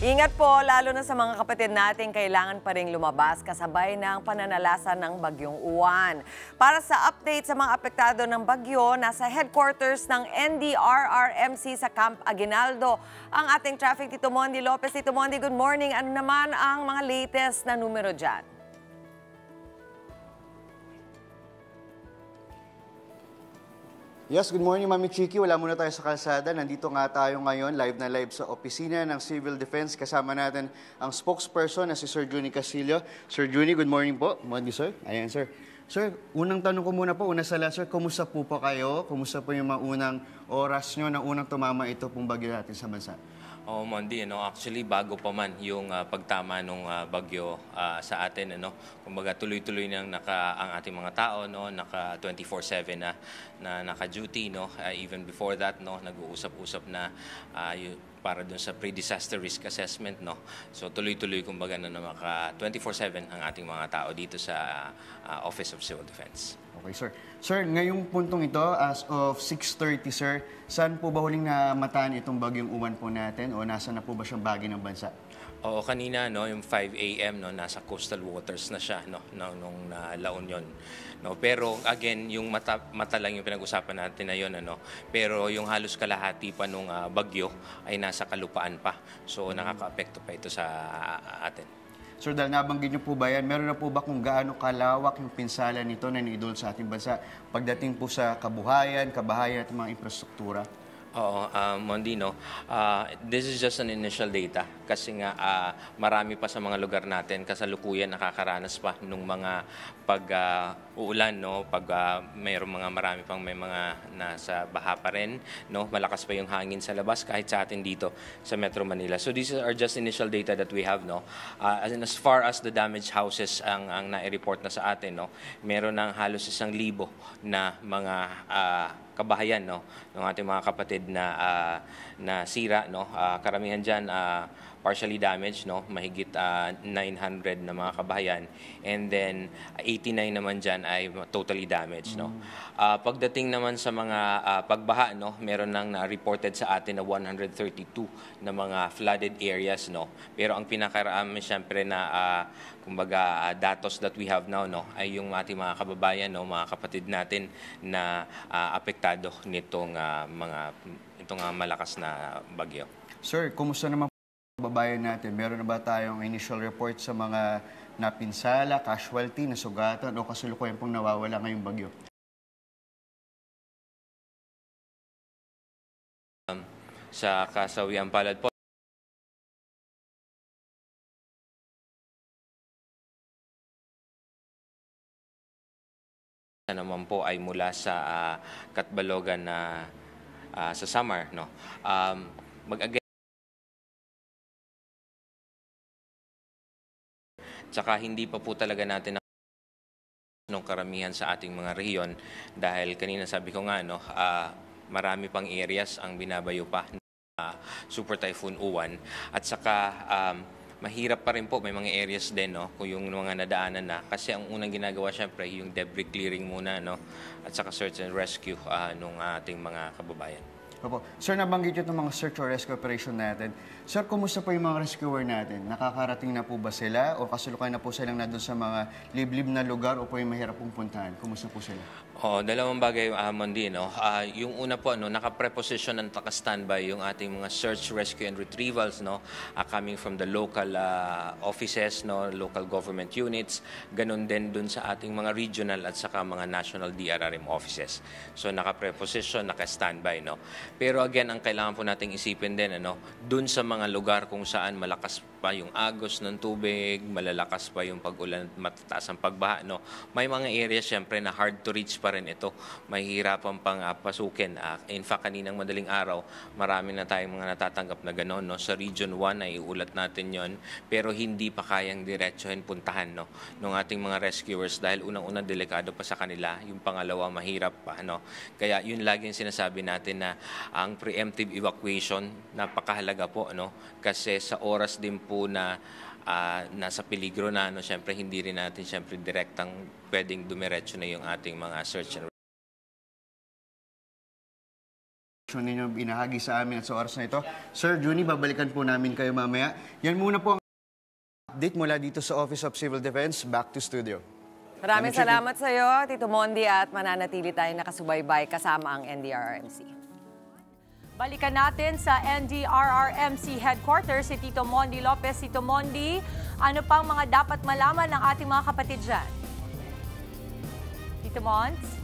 Ingat po, lalo na sa mga kapatid natin kailangan pa ring lumabas kasabay ng pananalasan ng Bagyong Uwan. Para sa update sa mga apektado ng bagyo, nasa headquarters ng NDRRMC sa Camp Aguinaldo ang ating traffic Tito Mondi Lopez. Tito Mondi, good morning. Ano naman ang mga latest na numero dyan? Yes, good morning, Mami Chiki. Wala muna tayo sa kalsada. Nandito nga tayo ngayon, live na live sa opisina ng Civil Defense. Kasama natin ang spokesperson na si Sir Juni Casillo. Sir Juni, good morning po. Morning, sir. Ayan, sir. Sir, unang tanong ko muna po, una sa lahat, sir, kumusta po kayo? Kumusta po yung mga unang oras nyo na unang tumama ito pong bagyo natin sa bansa? Oh, Mondi, actually bago pa man yung pagtama ng bagyo sa atin, kumbaga tuloy-tuloy nang ang ating mga tao, naka 24/7 na naka-duty, even before that, nag-uusap-usap na para dun sa pre-disaster risk assessment, So tuloy-tuloy kumbaga na maka 24/7 ang ating mga tao dito sa Office of Civil Defense. Okay, sir. Sir, ngayong puntong ito, as of 6:30, sir, saan po ba huling namataan itong bagyong Uwan po natin o nasa na po ba siyang bagay ng bansa? Oo, kanina yung 5 AM nasa coastal waters na siya nung La Union. Pero again, yung mata lang yung pinag-usapan natin na yun pero yung halos kalahati pa nung bagyo ay nasa kalupaan pa. So nakakaapekto pa ito sa atin. Sir, dahil nabanggit niyo po ba yan, meron na po ba kung gaano kalawak yung pinsala nito na iniidol sa ating bansa pagdating po sa kabuhayan, kabahayan at mga infrastruktura? Oo, Mondi, this is just an initial data kasi nga marami pa sa mga lugar natin kasalukuyan nakakaranas pa nung mga pag-uulan, pag marami pang may mga nasa baha pa rin, malakas pa yung hangin sa labas kahit sa atin dito sa Metro Manila. So these are just initial data that we have, as far as the damaged houses ang nai-report na sa atin, meron ng halos 1,000 na mga kabahayan ng ating mga kapatid na sira, karamihan diyan partially damaged, mahigit 900 na mga kabahayan, and then 89 naman diyan ay totally damaged, pagdating naman sa mga pagbaha, meron nang na-reported sa atin na 132 na mga flooded areas, pero ang pinakarami syempre na kumbaga datos that we have now ay yung ating mga kababayan, mga kapatid natin na apektado nitong itong malakas na bagyo. Sir, kumusta naman po kababayan natin? Meron na ba tayong initial report sa mga napinsala, casualty, nasugatan o kasalukuyan pong nawawala ngayong bagyo? Sa kasawiang palad po, naman po ay mula sa Catbalogan na sa Samar, tsaka hindi pa po talaga natin ng karamihan sa ating mga rehiyon dahil kanina sabi ko nga marami pang areas ang binabayo pa Super Typhoon Uwan at saka mahirap pa rin po, may mga areas din kung yung mga nadaanan na kasi ang unang ginagawa syempre yung debris clearing muna at saka search and rescue nung ating mga kababayan. Opo. Sir, nabanggit yung mga search or rescue operation natin. Sir, kumusta po yung mga rescuer natin? Nakakarating na po ba sila o kasalukuyan na po silang nandun sa mga liblib na lugar o po yung mahirap pong puntahan? Kumusta po sila? Dalawang bagay, Mondi, yung una po, naka-preposition and naka-standby yung ating mga search, rescue, and retrievals, coming from the local offices, local government units, ganun din dun sa ating mga regional at saka mga national DRRM offices. So, naka-preposition, naka-standby, Pero again, ang kailangan po nating isipin din, dun sa mga lugar kung saan malakas pa yung agos ng tubig, malalakas pa yung pag-ulan, matataas ang pagbaha, may mga areas syempre na hard to reach pa rin ito. Mahihirapan pang pasukin. In fact, kaninang madaling araw, marami na tayong mga natatanggap na gano'n. Sa Region 1 ay iulat natin yon pero hindi pa kayang diretsohin puntahan ng ating mga rescuers dahil unang-unang delikado pa sa kanila. Yung pangalawa, mahirap pa. Kaya yun laging sinasabi natin na ang preemptive evacuation, napakahalaga po. Kasi sa oras din po na nasa peligro na, syempre hindi rin natin syempre direktang pwedeng dumiretso na yung ating mga search and impormasyon ninyo binahagi sa amin at sa oras na ito. Sir Juni, babalikan po namin kayo mamaya. Yan muna po ang update mula dito sa Office of Civil Defense. Back to studio. Maraming salamat sa iyo, Tito Mondi, at mananatili tayo nakasubaybay kasama ang NDRRMC. Balikan natin sa NDRRMC Headquarters si Tito Mondi Lopez. Tito Mondi, ano pang mga dapat malaman ng ating mga kapatid dyan? Tito Mons?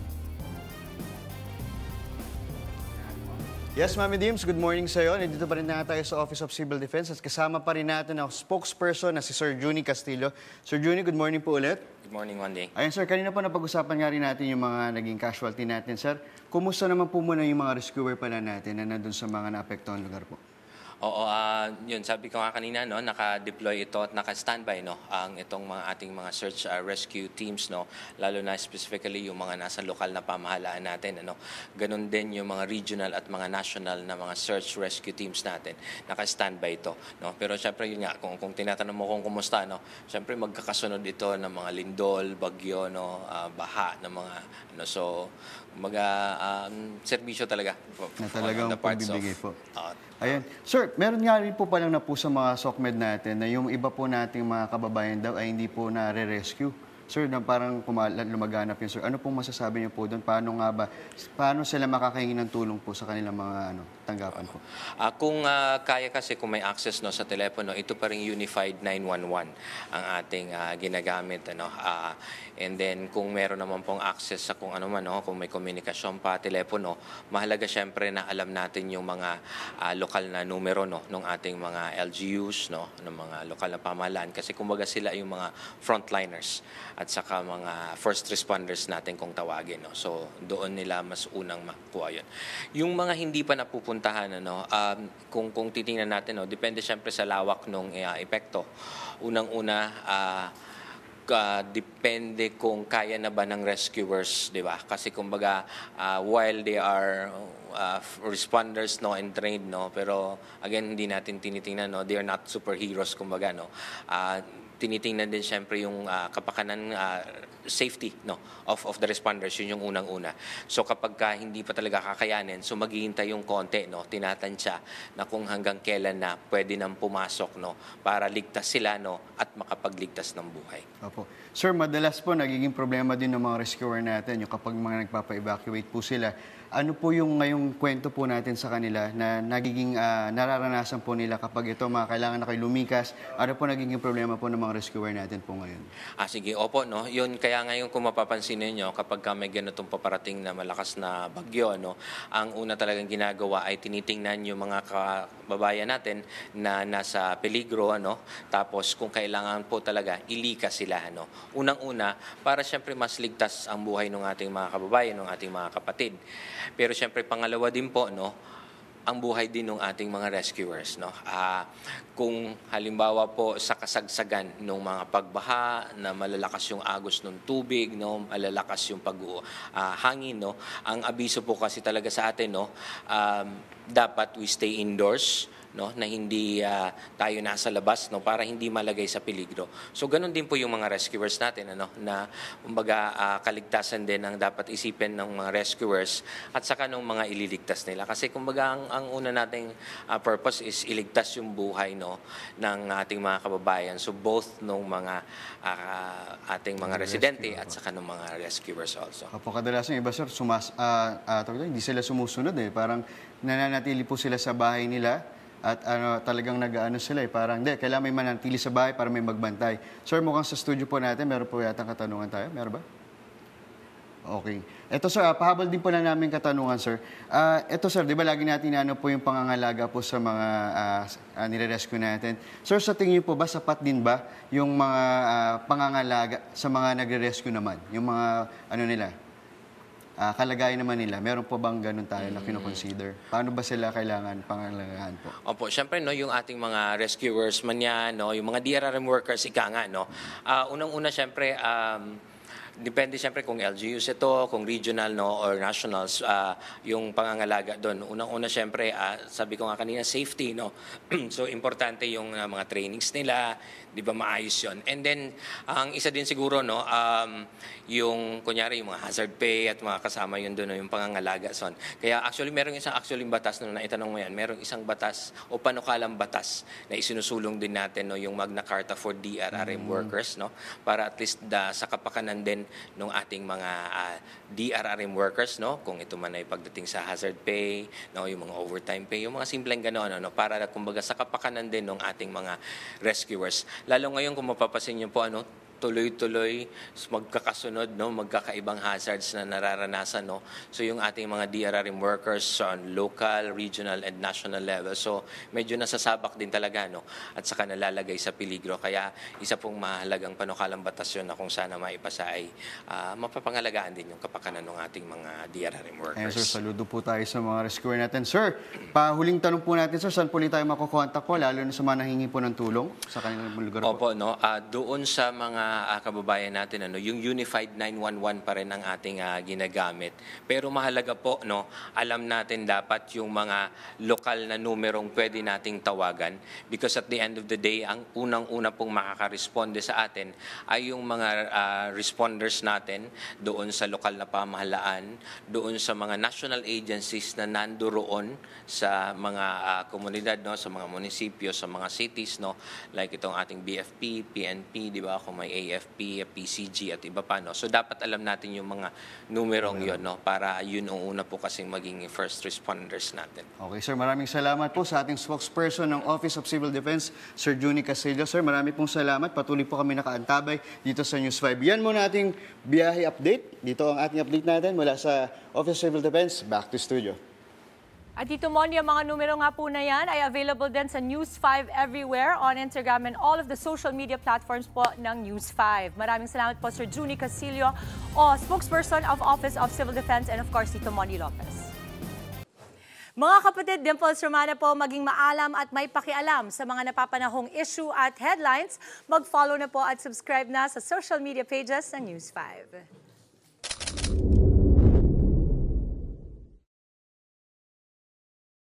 Yes, Mami Dims, good morning sa iyo. Nandito pa rin na tayo sa Office of Civil Defense at kasama pa rin natin ang spokesperson na si Sir Juni Castillo. Sir Juni, good morning po ulit. Good morning, Monday. Ayun sir, kanina po napag-usapan nga rin natin yung mga naging casualty natin. Sir, kumusta naman po muna yung mga rescuer pala natin na nandun sa mga naapektuhan lugar po? Oo, yun, sabi ko nga kanina, no, naka-deploy ito at naka-standby, no, ang itong mga ating mga search rescue teams, no, lalo na specifically yung mga nasa lokal na pamahalaan natin, ano. Ganun din yung mga regional at mga national na mga search rescue teams natin, naka-standby ito, no. Pero syempre yun nga, kung tinatanong mo kung kumusta, no, syempre magkakasunod ito ng mga lindol, bagyo, no, baha ng mga ano, so serbisyo talaga Na talagang on the parts of, pagbibigay po. Ayan. Sir, meron nga rin po palang na po sa mga SOCMED natin na yung iba po nating mga kababayan daw ay hindi po na-rescue. Sir, na parang lumaganap yun, sir. Ano pong masasabi niyo po doon? Paano sila makakahingi ng tulong po sa kanilang mga tanggapan po? Kung kaya kasi, kung may access, no, sa telepono, ito pa rin Unified 911 ang ating ginagamit. Ano? And then, kung meron naman pong access sa kung ano man, no, kung may komunikasyon pa, telepono, mahalaga syempre na alam natin yung mga lokal na numero, no, ng ating mga LGUs, no, ng mga lokal na pamahalaan. Kasi kumbaga sila yung mga frontliners at saka mga first responders natin kung tawagin. No? So, doon nila mas unang makuha yun. Yung mga hindi pa napupuntahan, ano, kung titingnan natin, no, depende syempre sa lawak ng epekto. Unang-una, depende kung kaya na ba ng rescuers, di ba? Kasi kumbaga, while they are responders, no, and trained, no, pero again, hindi natin tinitingnan, no, they are not superheroes, kumbaga, no. Tinitingnan din syempre yung kapakanan, safety, no, of the responders, yun yung unang-una. So kapag hindi pa talaga kakayanin, so maghihintay yung konti, no, tinatansya na kung hanggang kailan na pwede nang pumasok, no, para ligtas sila, no, at makapagligtas ng buhay. Opo. Sir, madalas po nagiging problema din ng mga rescuer natin, yung kapag mga nagpapa-evacuate po sila, ano po yung ngayong kwento po natin sa kanila na nagiging nararanasan po nila kapag ito mga kailangan na kayo lumikas? Ano po nagiging problema po ng mga rescuer natin po ngayon? Sige, opo, no. Yun, kaya ngayon kung mapapansin niyo kapag may ganitong paparating na malakas na bagyo, no, ang una talagang ginagawa ay tinitingnan yung mga kababayan natin na nasa peligro, ano, tapos kung kailangan po talaga, ilikas sila, ano. Unang-una, para syempre mas ligtas ang buhay ng ating mga kababayan, ng ating mga kapatid. Pero syempre pangalawa din po, no, ang buhay din ng ating mga rescuers, no. Kung halimbawa po sa kasagsagan ng mga pagbaha na malalakas yung agos ng tubig, no, malalakas yung hangin, no, ang abiso po kasi talaga sa atin, no, dapat we stay indoors, no, na hindi tayo nasa labas, no, para hindi malagay sa peligro. So ganun din po yung mga rescuers natin, ano, na kumbaga kaligtasan din ang dapat isipin ng mga rescuers at saka ng mga ililigtas nila. Kasi kumbaga ang una nating purpose is iligtas yung buhay, no, ng ating mga kababayan. So both nung mga ating mga residente at saka ng mga rescuers also. Opo, kadalasan iba sir, hindi sila sumusunod parang nananatili po sila sa bahay nila. At talagang nag-ano sila parang kailangan may manatili sa bahay para may magbantay. Sir, mukhang sa studio po natin, meron po yata katanungan tayo. Meron ba? Okay. Ito sir, pahabol din po na namin katanungan sir. Ito sir, di ba lagi natin po yung pangangalaga po sa mga nire-rescue natin. Sir, sa tingin po ba, sapat din ba yung mga pangangalaga sa mga nagre-rescue naman? Yung mga kalagayan naman nila, meron po bang ganun tayo na kinoconsider? Paano ba sila kailangan pangangalagaan po? Opo, syempre, no, yung ating mga rescuers man yan, no, yung mga DRRM workers, ika nga, no, unang-una syempre, depende siyempre kung LGUs ito, kung regional no or nationals yung pangangalaga doon. Unang-una siyempre sabi ko nga kanina safety no. So importante yung mga trainings nila, 'di ba maayos 'yon. And then ang isa din siguro no yung kunyari yung mga hazard pay at mga kasama yun doon no, yung pangangalaga son. Kaya actually merong isang batas no na itanong mo yan, merong isang batas o panukalang batas na isinusulong din natin no yung Magna Carta for DRRM workers no para at least sa kapakanan din ng ating mga DRRM workers no kung ito man ay pagdating sa hazard pay no yung mga overtime pay yung mga simpleng ganoon no para kumbaga sa kapakanan din ng ating mga rescuers lalo ngayon kung mapapasin niyo po tuloy-tuloy magkakasunod no magkakaibang hazards na nararanasan no so yung ating mga DRRM workers on local, regional and national level so medyo nasasabak din talaga no at saka nalalagay sa peligro kaya isa pong mahalagang panukalang batas yun na kung sana maipasa ay mapapangalagaan din yung kapakanan ng ating mga DRRM workers. Sir, saludo po tayo sa mga rescuer natin. Sir, pahuling tanong po natin sir, saan po ulit tayo makukontak po lalo na sa mga nahingi po ng tulong sa kanilang lugar po? Opo, no. Doon sa mga kababayan natin yung Unified 911 pa rin ang ating ginagamit. Pero mahalaga po no, alam natin dapat yung mga lokal na numerong pwede nating tawagan because at the end of the day ang unang-una pong makakaresponde sa atin ay yung mga responders natin doon sa lokal na pamahalaan, doon sa mga national agencies na nandoon sa mga komunidad no, sa mga munisipyo, sa mga cities no, like itong ating BFP, PNP, di ba, kung may AFP, PCG at iba pa no. So dapat alam natin yung mga numerong yon no para yun ang una po kasing maging first responders natin. Okay sir, maraming salamat po sa ating spokesperson ng Office of Civil Defense, Sir Juni Casillo. Sir, marami pong salamat. Patuloy po kami nakaantabay dito sa News 5. Yan muna ating biyahe update. Dito ang ating update natin mula sa Office of Civil Defense. Back to studio. At dito mo ang mga numero nga po na yan ay available din sa News 5 everywhere on Instagram and all of the social media platforms po ng News 5. Maraming salamat po Sir Juni Casillo, spokesperson of Office of Civil Defense and of course Tito Moni Lopez. Mga kapatid, Dimples Romana po maging maalam at may pakialam sa mga napapanahong issue at headlines. Mag-follow na po at subscribe na sa social media pages ng News 5.